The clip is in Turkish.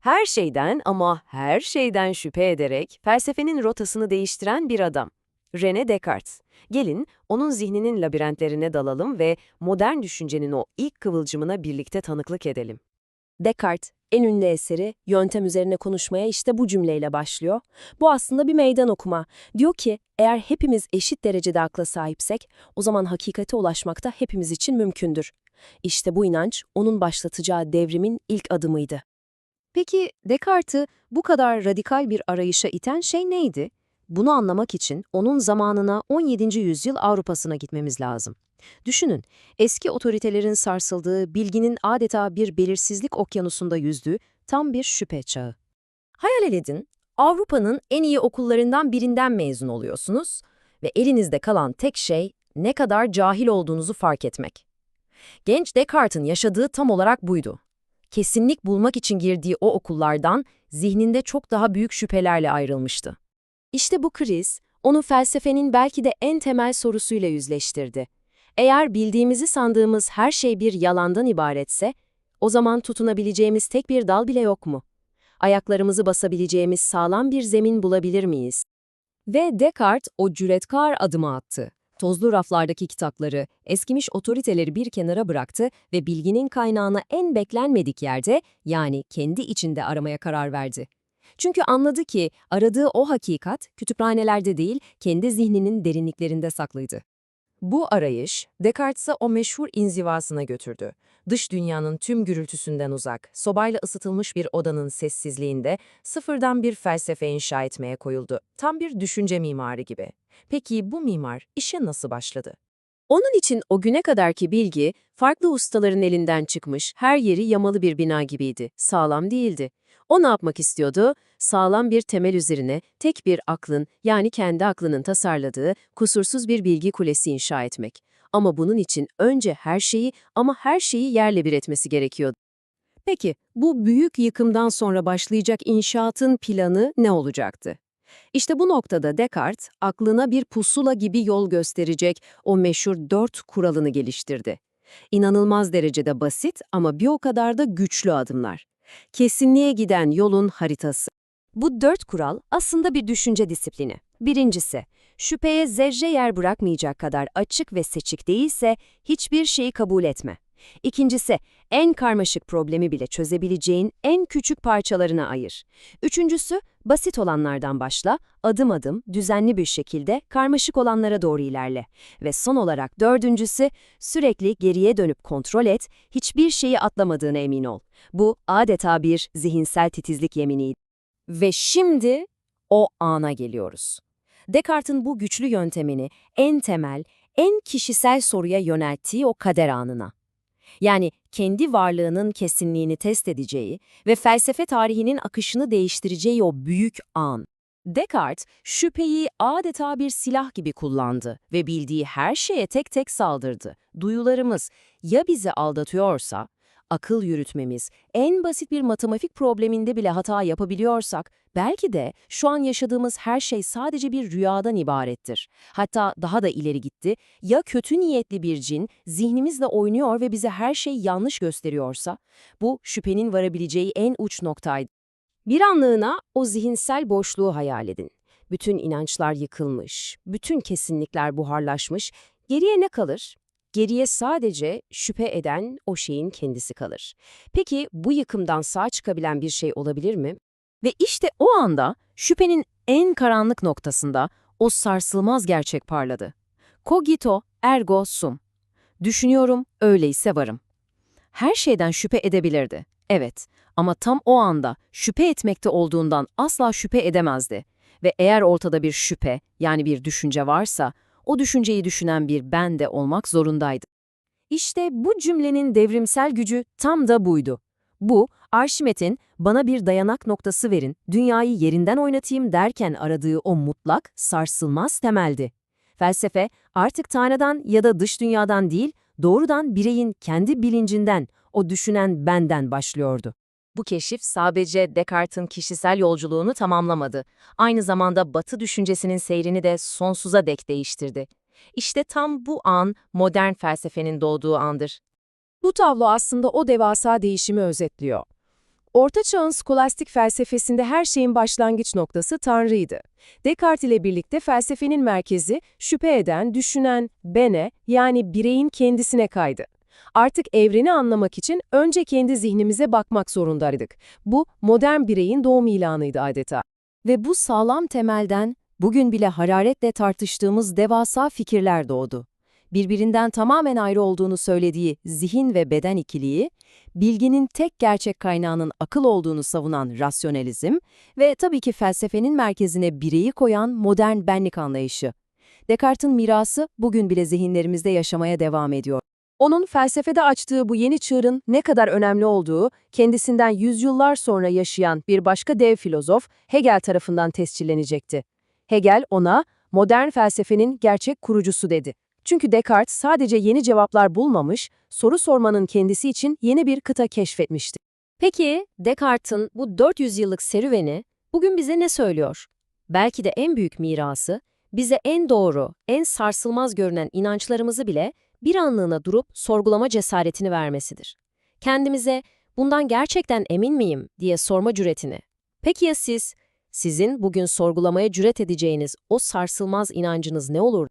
Her şeyden ama her şeyden şüphe ederek felsefenin rotasını değiştiren bir adam. René Descartes. Gelin onun zihninin labirentlerine dalalım ve modern düşüncenin o ilk kıvılcımına birlikte tanıklık edelim. Descartes, en ünlü eseri Yöntem üzerine konuşmaya işte bu cümleyle başlıyor. Bu aslında bir meydan okuma. Diyor ki, eğer hepimiz eşit derecede akla sahipsek, o zaman hakikate ulaşmak da hepimiz için mümkündür. İşte bu inanç, onun başlatacağı devrimin ilk adımıydı. Peki Descartes'i bu kadar radikal bir arayışa iten şey neydi? Bunu anlamak için onun zamanına 17. yüzyıl Avrupa'sına gitmemiz lazım. Düşünün, eski otoritelerin sarsıldığı, bilginin adeta bir belirsizlik okyanusunda yüzdüğü tam bir şüphe çağı. Hayal edin, Avrupa'nın en iyi okullarından birinden mezun oluyorsunuz ve elinizde kalan tek şey ne kadar cahil olduğunuzu fark etmek. Genç Descartes'in yaşadığı tam olarak buydu. Kesinlik bulmak için girdiği o okullardan zihninde çok daha büyük şüphelerle ayrılmıştı. İşte bu kriz, onu felsefenin belki de en temel sorusuyla yüzleştirdi. Eğer bildiğimizi sandığımız her şey bir yalandan ibaretse, o zaman tutunabileceğimiz tek bir dal bile yok mu? Ayaklarımızı basabileceğimiz sağlam bir zemin bulabilir miyiz? Ve Descartes o cüretkar adımı attı. Tozlu raflardaki kitapları, eskimiş otoriteleri bir kenara bıraktı ve bilginin kaynağını en beklenmedik yerde, yani kendi içinde aramaya karar verdi. Çünkü anladı ki aradığı o hakikat kütüphanelerde değil, kendi zihninin derinliklerinde saklıydı. Bu arayış, Descartes'i o meşhur inzivasına götürdü. Dış dünyanın tüm gürültüsünden uzak, sobayla ısıtılmış bir odanın sessizliğinde sıfırdan bir felsefe inşa etmeye koyuldu. Tam bir düşünce mimarı gibi. Peki bu mimar işe nasıl başladı? Onun için o güne kadarki bilgi, farklı ustaların elinden çıkmış, her yeri yamalı bir bina gibiydi, sağlam değildi. O ne yapmak istiyordu? Sağlam bir temel üzerine tek bir aklın, yani kendi aklının tasarladığı kusursuz bir bilgi kulesi inşa etmek. Ama bunun için önce her şeyi yerle bir etmesi gerekiyordu. Peki, bu büyük yıkımdan sonra başlayacak inşaatın planı ne olacaktı? İşte bu noktada Descartes, aklına bir pusula gibi yol gösterecek o meşhur 4 kuralını geliştirdi. İnanılmaz derecede basit ama bir o kadar da güçlü adımlar. Kesinliğe giden yolun haritası. Bu 4 kural aslında bir düşünce disiplini. Birincisi, şüpheye zerre yer bırakmayacak kadar açık ve seçik değilse hiçbir şeyi kabul etme. İkincisi, en karmaşık problemi bile çözebileceğin en küçük parçalarına ayır. Üçüncüsü, basit olanlardan başla, adım adım, düzenli bir şekilde karmaşık olanlara doğru ilerle. Ve son olarak dördüncüsü, sürekli geriye dönüp kontrol et, hiçbir şeyi atlamadığına emin ol. Bu adeta bir zihinsel titizlik yeminiydi. Ve şimdi o ana geliyoruz. Descartes'in bu güçlü yöntemini en temel, en kişisel soruya yönelttiği o kader anına. Yani kendi varlığının kesinliğini test edeceği ve felsefe tarihinin akışını değiştireceği o büyük an. Descartes, şüpheyi adeta bir silah gibi kullandı ve bildiği her şeye tek tek saldırdı. Duyularımız ya bizi aldatıyorsa, akıl yürütmemiz, en basit bir matematik probleminde bile hata yapabiliyorsak, belki de şu an yaşadığımız her şey sadece bir rüyadan ibarettir. Hatta daha da ileri gitti, ya kötü niyetli bir cin zihnimizle oynuyor ve bize her şey yanlış gösteriyorsa, bu şüphenin varabileceği en uç noktaydı. Bir anlığına o zihinsel boşluğu hayal edin. Bütün inançlar yıkılmış, bütün kesinlikler buharlaşmış, geriye ne kalır? Geriye sadece şüphe eden o şeyin kendisi kalır. Peki bu yıkımdan sağ çıkabilen bir şey olabilir mi? Ve işte o anda şüphenin en karanlık noktasında o sarsılmaz gerçek parladı. Cogito ergo sum. Düşünüyorum, öyleyse varım. Her şeyden şüphe edebilirdi. Evet, ama tam o anda şüphe etmekte olduğundan asla şüphe edemezdi. Ve eğer ortada bir şüphe, yani bir düşünce varsa, o düşünceyi düşünen bir ben de olmak zorundaydı. İşte bu cümlenin devrimsel gücü tam da buydu. Bu, Arşimet'in bana bir dayanak noktası verin, dünyayı yerinden oynatayım derken aradığı o mutlak, sarsılmaz temeldi. Felsefe artık Tanrı'dan ya da dış dünyadan değil, doğrudan bireyin kendi bilincinden, o düşünen benden başlıyordu. Bu keşif sadece Descartes'in kişisel yolculuğunu tamamlamadı. Aynı zamanda Batı düşüncesinin seyrini de sonsuza dek değiştirdi. İşte tam bu an modern felsefenin doğduğu andır. Bu tablo aslında o devasa değişimi özetliyor. Orta Çağ'ın skolastik felsefesinde her şeyin başlangıç noktası Tanrı'ydı. Descartes ile birlikte felsefenin merkezi şüphe eden, düşünen bene yani bireyin kendisine kaydı. Artık evreni anlamak için önce kendi zihnimize bakmak zorundaydık. Bu modern bireyin doğum ilanıydı adeta. Ve bu sağlam temelden bugün bile hararetle tartıştığımız devasa fikirler doğdu. Birbirinden tamamen ayrı olduğunu söylediği zihin ve beden ikiliği, bilginin tek gerçek kaynağının akıl olduğunu savunan rasyonalizm ve tabii ki felsefenin merkezine bireyi koyan modern benlik anlayışı. Descartes'in mirası bugün bile zihinlerimizde yaşamaya devam ediyor. Onun felsefede açtığı bu yeni çığırın ne kadar önemli olduğu, kendisinden yüzyıllar sonra yaşayan bir başka dev filozof Hegel tarafından tescillenecekti. Hegel ona, modern felsefenin gerçek kurucusu dedi. Çünkü Descartes sadece yeni cevaplar bulmamış, soru sormanın kendisi için yeni bir kıta keşfetmişti. Peki, Descartes'in bu 400 yıllık serüveni bugün bize ne söylüyor? Belki de en büyük mirası, bize en doğru, en sarsılmaz görünen inançlarımızı bile bir anlığına durup sorgulama cesaretini vermesidir. Kendimize, bundan gerçekten emin miyim diye sorma cüretini. Peki ya siz? Sizin bugün sorgulamaya cüret edeceğiniz o sarsılmaz inancınız ne olur?